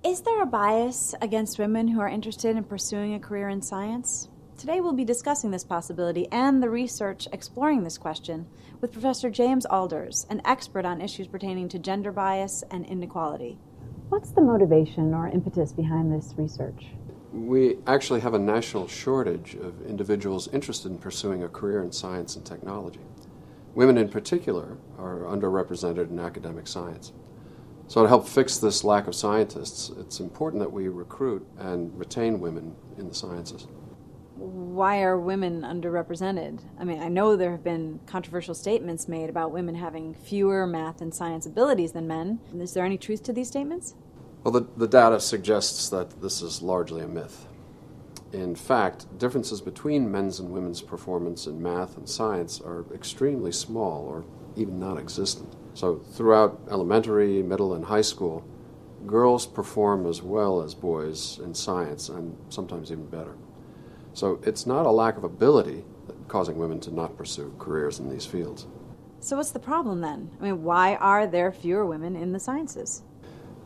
Is there a bias against women who are interested in pursuing a career in science? Today we'll be discussing this possibility and the research exploring this question with Professor James Alders, an expert on issues pertaining to gender bias and inequality. What's the motivation or impetus behind this research? We actually have a national shortage of individuals interested in pursuing a career in science and technology. Women in particular are underrepresented in academic science. So to help fix this lack of scientists, it's important that we recruit and retain women in the sciences. Why are women underrepresented? I mean, I know there have been controversial statements made about women having fewer math and science abilities than men. Is there any truth to these statements? Well, the data suggests that this is largely a myth. In fact, differences between men's and women's performance in math and science are extremely small or even non-existent. So throughout elementary, middle, and high school, girls perform as well as boys in science and sometimes even better. So it's not a lack of ability causing women to not pursue careers in these fields. So what's the problem then? I mean, why are there fewer women in the sciences?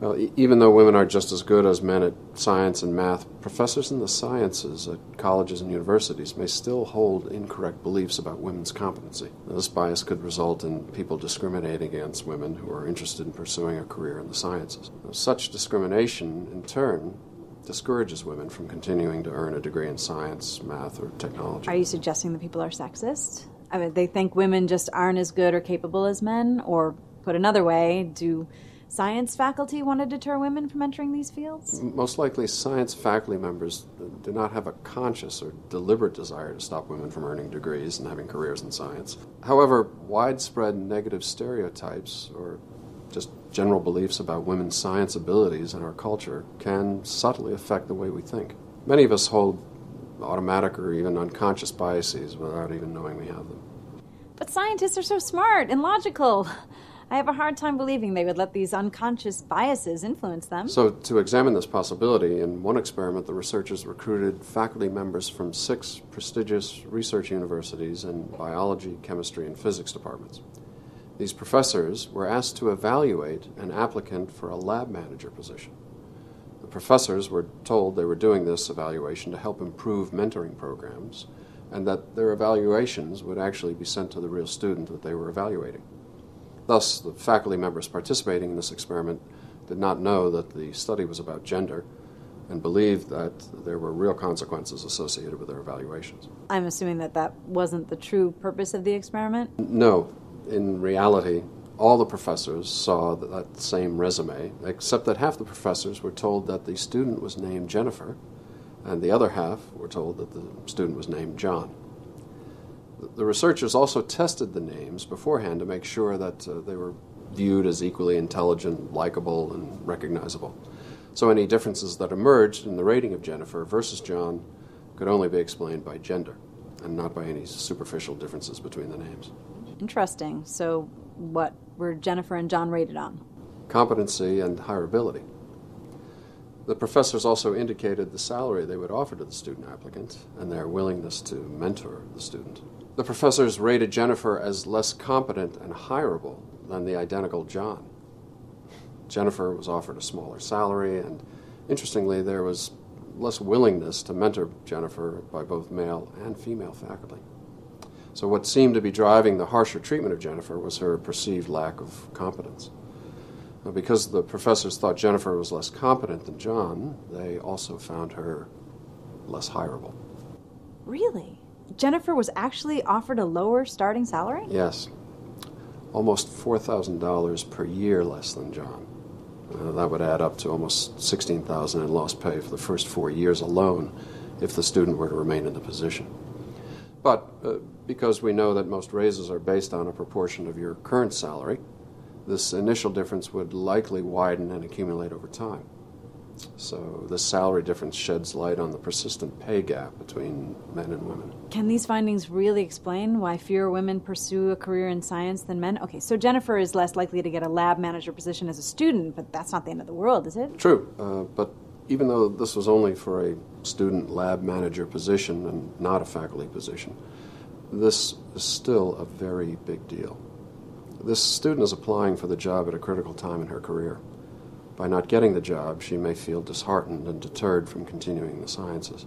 Well, even though women are just as good as men at science and math, professors in the sciences at colleges and universities may still hold incorrect beliefs about women's competency. Now, this bias could result in people discriminating against women who are interested in pursuing a career in the sciences. Now, such discrimination, in turn, discourages women from continuing to earn a degree in science, math, or technology. Are you suggesting that people are sexist? I mean, they think women just aren't as good or capable as men? Or, put another way, do science faculty want to deter women from entering these fields? Most likely, science faculty members do not have a conscious or deliberate desire to stop women from earning degrees and having careers in science. However, widespread negative stereotypes or just general beliefs about women's science abilities in our culture can subtly affect the way we think. Many of us hold automatic or even unconscious biases without even knowing we have them. But scientists are so smart and logical. I have a hard time believing they would let these unconscious biases influence them. So to examine this possibility, in one experiment, the researchers recruited faculty members from 6 prestigious research universities in biology, chemistry, and physics departments. These professors were asked to evaluate an applicant for a lab manager position. The professors were told they were doing this evaluation to help improve mentoring programs, and that their evaluations would actually be sent to the real student that they were evaluating. Thus, the faculty members participating in this experiment did not know that the study was about gender and believed that there were real consequences associated with their evaluations. I'm assuming that that wasn't the true purpose of the experiment? No. In reality, all the professors saw that same resume, except that half the professors were told that the student was named Jennifer, and the other half were told that the student was named John. The researchers also tested the names beforehand to make sure that they were viewed as equally intelligent, likable, and recognizable. So any differences that emerged in the rating of Jennifer versus John could only be explained by gender and not by any superficial differences between the names. Interesting. So what were Jennifer and John rated on? Competency and hireability. The professors also indicated the salary they would offer to the student applicant and their willingness to mentor the student. The professors rated Jennifer as less competent and hireable than the identical John. Jennifer was offered a smaller salary, and interestingly, there was less willingness to mentor Jennifer by both male and female faculty. So what seemed to be driving the harsher treatment of Jennifer was her perceived lack of competence. Now, because the professors thought Jennifer was less competent than John, they also found her less hireable. Really? Jennifer was actually offered a lower starting salary? Yes. Almost $4,000 per year less than John. That would add up to almost $16,000 in lost pay for the first 4 years alone if the student were to remain in the position. But because we know that most raises are based on a proportion of your current salary, this initial difference would likely widen and accumulate over time. So this salary difference sheds light on the persistent pay gap between men and women. Can these findings really explain why fewer women pursue a career in science than men? Okay, so Jennifer is less likely to get a lab manager position as a student, but that's not the end of the world, is it? True, but even though this was only for a student lab manager position and not a faculty position, this is still a very big deal. This student is applying for the job at a critical time in her career. By not getting the job, she may feel disheartened and deterred from continuing the sciences.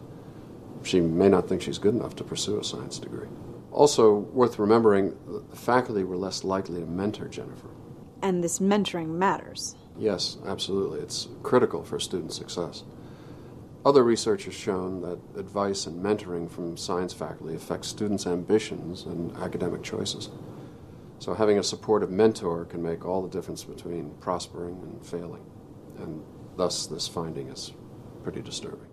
She may not think she's good enough to pursue a science degree. Also, worth remembering, the faculty were less likely to mentor Jennifer. And this mentoring matters. Yes, absolutely. It's critical for student success. Other research has shown that advice and mentoring from science faculty affects students' ambitions and academic choices. So having a supportive mentor can make all the difference between prospering and failing. And thus this finding is pretty disturbing.